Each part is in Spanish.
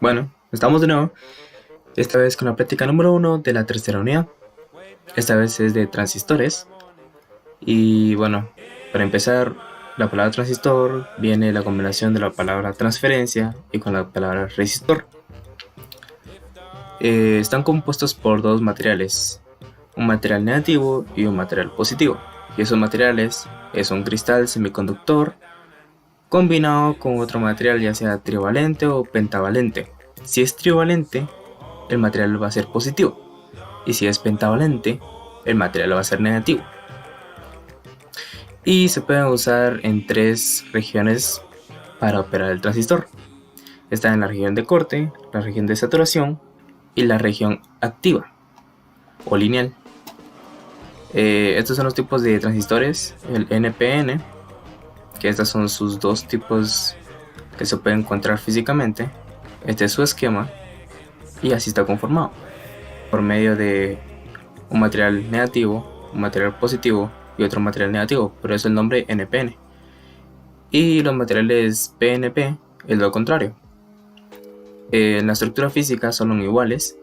Bueno, estamos de nuevo, esta vez con la práctica número 1 de la tercera unidad. Esta vez es de transistores. Y bueno, para empezar, la palabra transistor viene la combinación de la palabra transferencia y con la palabra resistor. Están compuestos por dos materiales, un material negativo y un material positivo. Y esos materiales es un cristal semiconductor combinado con otro material, ya sea trivalente o pentavalente. Si es trivalente, el material va a ser positivo, y si es pentavalente, el material va a ser negativo. Y se pueden usar en tres regiones para operar el transistor. Está en la región de corte, la región de saturación y la región activa o lineal. Estos son los tipos de transistores, el NPN, que estos son sus dos tipos que se pueden encontrar físicamente. Este es su esquema y así está conformado, por medio de un material negativo, un material positivo y otro material negativo, por eso el nombre NPN. Y los materiales PNP es lo contrario. En la estructura física son iguales.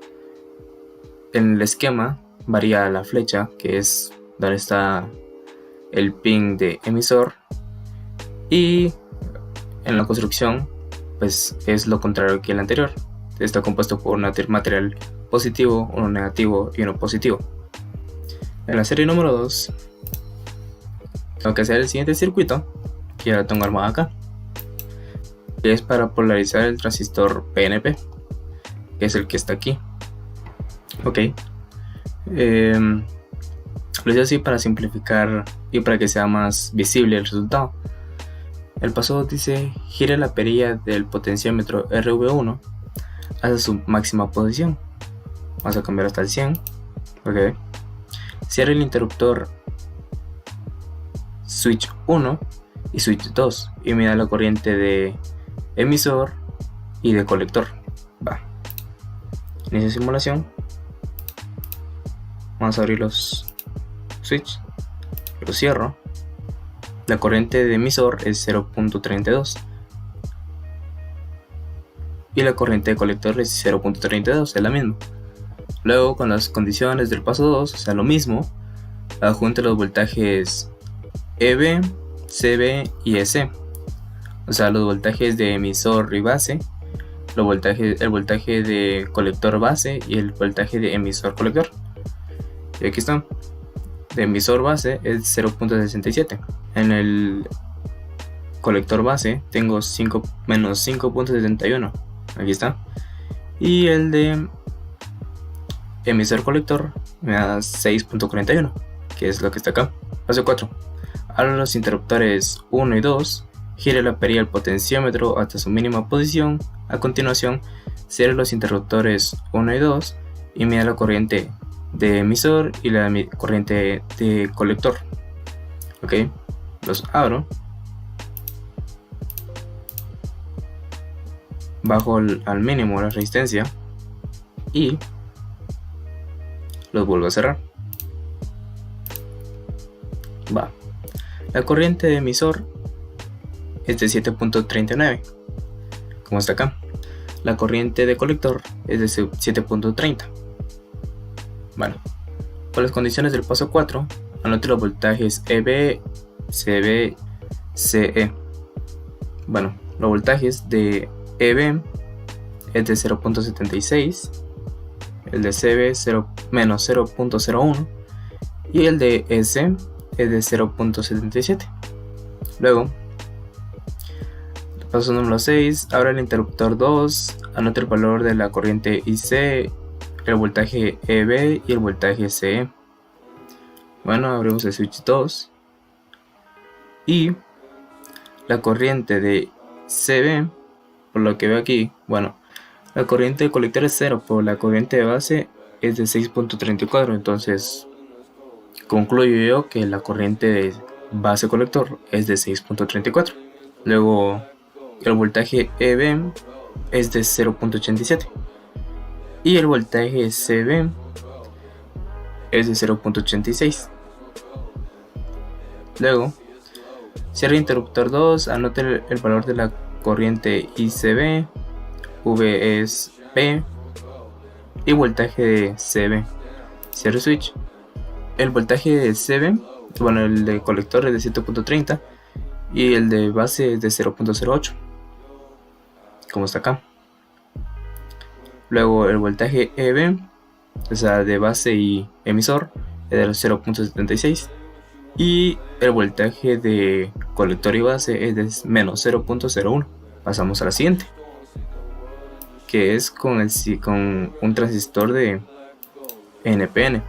En el esquema varía la flecha, que es donde está el pin de emisor, y en la construcción pues es lo contrario que el anterior. Está compuesto por un material positivo, uno negativo y uno positivo. En la serie número 2 tengo que hacer el siguiente circuito, que ya lo tengo armado acá, que es para polarizar el transistor PNP, que es el que está aquí. Ok, lo hice así para simplificar y para que sea más visible el resultado. El paso 2 dice: gire la perilla del potenciómetro RV1 hasta su máxima posición. Vamos a cambiar hasta el 100. Ok. Cierre el interruptor switch 1 y switch 2 y mida la corriente de emisor y de colector. Va. Inicio simulación. Vamos a abrir los switch. Los cierro. La corriente de emisor es 0.32 y la corriente de colector es 0.32, es la misma. Luego, con las condiciones del paso 2, o sea, lo mismo, adjunte los voltajes EB, CB y EC, o sea, los voltajes de emisor y base, el voltaje de colector base y el voltaje de emisor colector. Y aquí están. De emisor base es 0.67. En el colector base tengo menos 5.71. Aquí está. Y el de emisor colector me da 6.41, que es lo que está acá. Paso 4. Abro los interruptores 1 y 2. Gire la perilla del potenciómetro hasta su mínima posición. A continuación, cierre los interruptores 1 y 2 y mida la corriente de emisor y la corriente de colector. Ok, los abro, bajo al mínimo la resistencia y los vuelvo a cerrar. Va. La corriente de emisor es de 7.39, como está acá. La corriente de colector es de 7.30. Bueno, con las condiciones del paso 4, anote los voltajes EB, CB, CE. Bueno, los voltajes de EB es de 0.76, el de CB menos 0.01 y el de EC es de 0.77. Luego, paso número 6, abra el interruptor 2, anote el valor de la corriente IC, el voltaje EB y el voltaje CE. Bueno, abrimos el switch 2 y la corriente de CB, por lo que veo aquí, bueno, la corriente de colector es 0, pero la corriente de base es de 6.34, entonces concluyo yo que la corriente de base colector es de 6.34. Luego el voltaje EB es de 0.87 y el voltaje CB es de 0.86. Luego, cierre interruptor 2, anote el valor de la corriente ICB, V es P y voltaje de CB. Cierre switch. El voltaje de CB, bueno, el de colector es de 7.30 y el de base es de 0.08, como está acá. Luego el voltaje EB, o sea, de base y emisor, es de 0.76 y el voltaje de colector y base es de menos 0.01. Pasamos a la siguiente, que es con un transistor de NPN.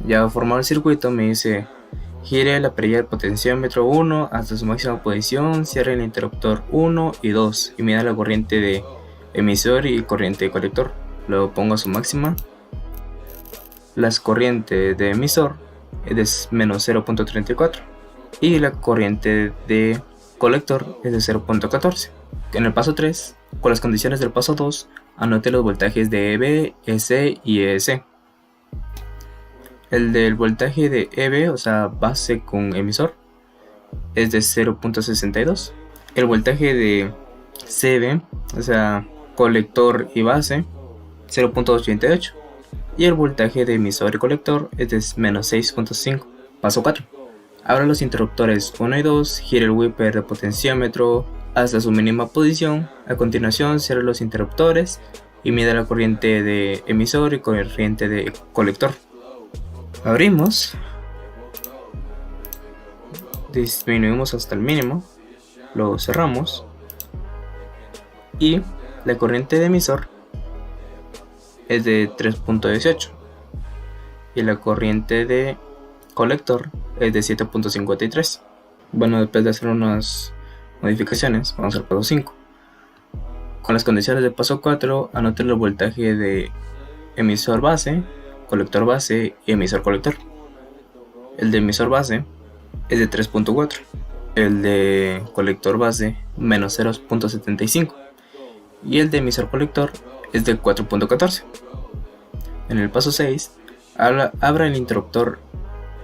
Ya formado el circuito, me dice: gire la perilla del potenciómetro 1 hasta su máxima posición, cierre el interruptor 1 y 2 y mida la corriente de emisor y corriente de colector. Luego pongo a su máxima. Las corrientes de emisor es de menos 0.34 y la corriente de colector es de 0.14. En el paso 3, con las condiciones del paso 2, anote los voltajes de EB, EC y EC. El del voltaje de EB, o sea, base con emisor, es de 0.62. El voltaje de CB, o sea, colector y base, 0.88. Y el voltaje de emisor y colector es de menos 6.5. Paso 4. Abra los interruptores 1 y 2, gire el wiper de potenciómetro hasta su mínima posición. A continuación, cierre los interruptores y mida la corriente de emisor y corriente de colector. Abrimos, disminuimos hasta el mínimo, lo cerramos y la corriente de emisor es de 3.18 y la corriente de colector es de 7.53. Bueno, después de hacer unas modificaciones, vamos al paso 5. Con las condiciones del paso 4, anoten el voltaje de emisor base, colector base y emisor colector. El de emisor base es de 3.4, el de colector base menos 0.75 y el de emisor colector es de 4.14. En el paso 6, abra el interruptor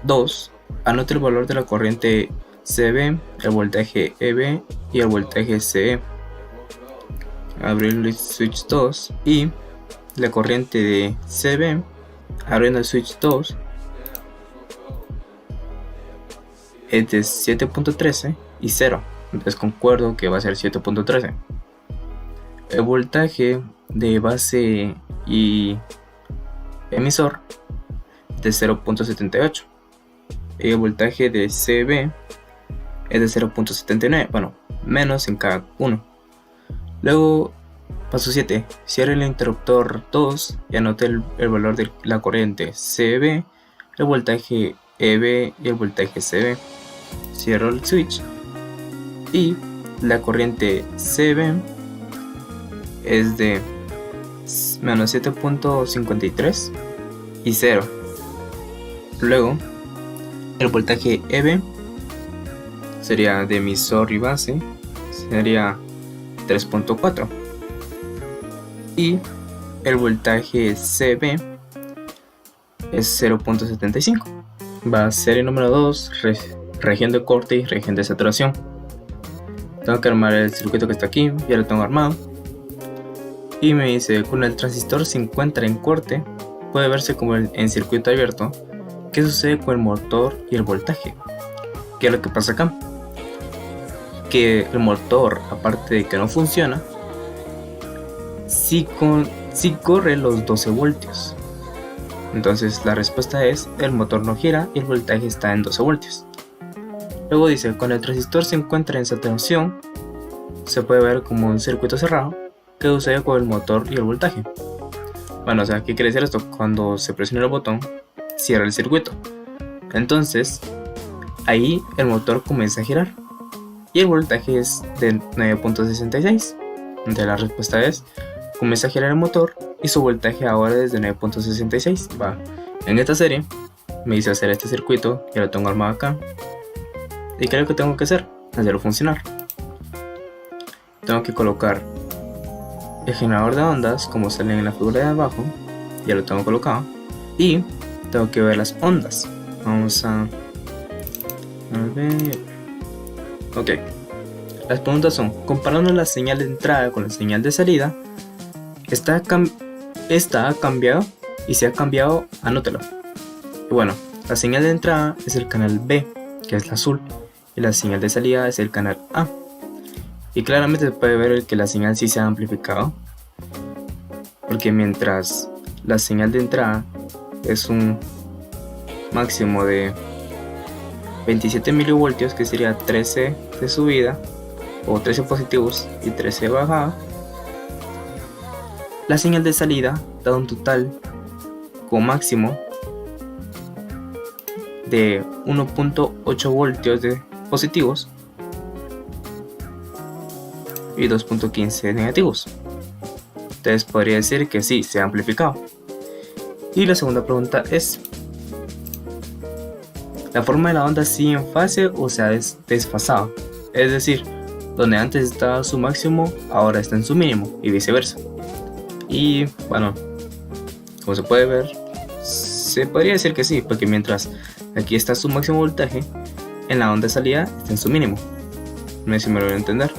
2, anote el valor de la corriente CB, el voltaje EB y el voltaje CE. Abrir el switch 2 y la corriente de CB, abriendo el switch 2, es de 7.13 y 0, entonces concuerdo que va a ser 7.13. El voltaje de base y emisor de 0.78 y el voltaje de CB es de 0.79, bueno, menos en cada uno. Luego, paso 7, cierre el interruptor 2 y anote el valor de la corriente CB, el voltaje EB y el voltaje CB. Cierro el switch y la corriente CB es de menos 7.53 y 0. Luego, el voltaje EB sería de emisor y base, sería 3.4 y el voltaje CB es 0.75. Va a ser el número 2, región de corte y región de saturación. Tengo que armar el circuito que está aquí, ya lo tengo armado. Y me dice: cuando el transistor se encuentra en corte, puede verse como en circuito abierto. ¿Qué sucede con el motor y el voltaje? ¿Qué es lo que pasa acá? Que el motor, aparte de que no funciona, sí corre los 12 voltios. Entonces la respuesta es: el motor no gira y el voltaje está en 12 voltios. Luego dice: cuando el transistor se encuentra en saturación, se puede ver como un circuito cerrado. ¿Qué sucede con el motor y el voltaje? Bueno, o sea, ¿qué quiere decir esto? Cuando se presiona el botón, cierra el circuito. Entonces, ahí el motor comienza a girar y el voltaje es de 9.66. Entonces la respuesta es: comienza a girar el motor y su voltaje ahora es de 9.66. Va. En esta serie me dice hacer este circuito, ya lo tengo armado acá. ¿Y qué es lo que tengo que hacer? Hacerlo funcionar. Tengo que colocar el generador de ondas como sale en la figura de abajo, ya lo tengo colocado, y tengo que ver las ondas. Vamos a ver. Ok, Las preguntas son: comparando la señal de entrada con la señal de salida, ¿esta ha cambiado? Y si ha cambiado, anótalo. Y bueno, la señal de entrada es el canal B, que es la azul, y la señal de salida es el canal A. Y claramente se puede ver que la señal sí se ha amplificado, porque mientras la señal de entrada es un máximo de 27 milivoltios, que sería 13 de subida o 13 positivos y 13 de bajada, la señal de salida da un total con máximo de 1.8 voltios de positivos y 2.15 de negativos. Entonces podría decir que sí, se ha amplificado. Y la segunda pregunta es: ¿la forma de la onda sigue en fase o se ha desfasado? Es decir, donde antes estaba su máximo, ahora está en su mínimo, y viceversa. Y bueno, como se puede ver, se podría decir que sí, porque mientras aquí está su máximo voltaje, en la onda de salida está en su mínimo. No sé si me lo voy a entender.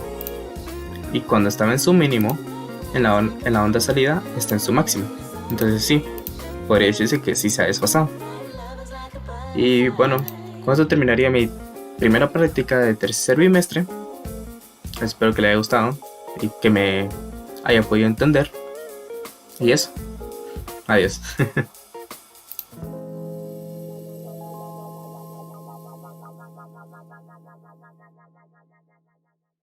Y cuando estaba en su mínimo, en la onda de salida está en su máximo. Entonces sí, podría decirse que sí se ha desfasado. Y bueno, con esto terminaría mi primera práctica de tercer bimestre. Espero que le haya gustado y que me haya podido entender. Y eso. Adiós.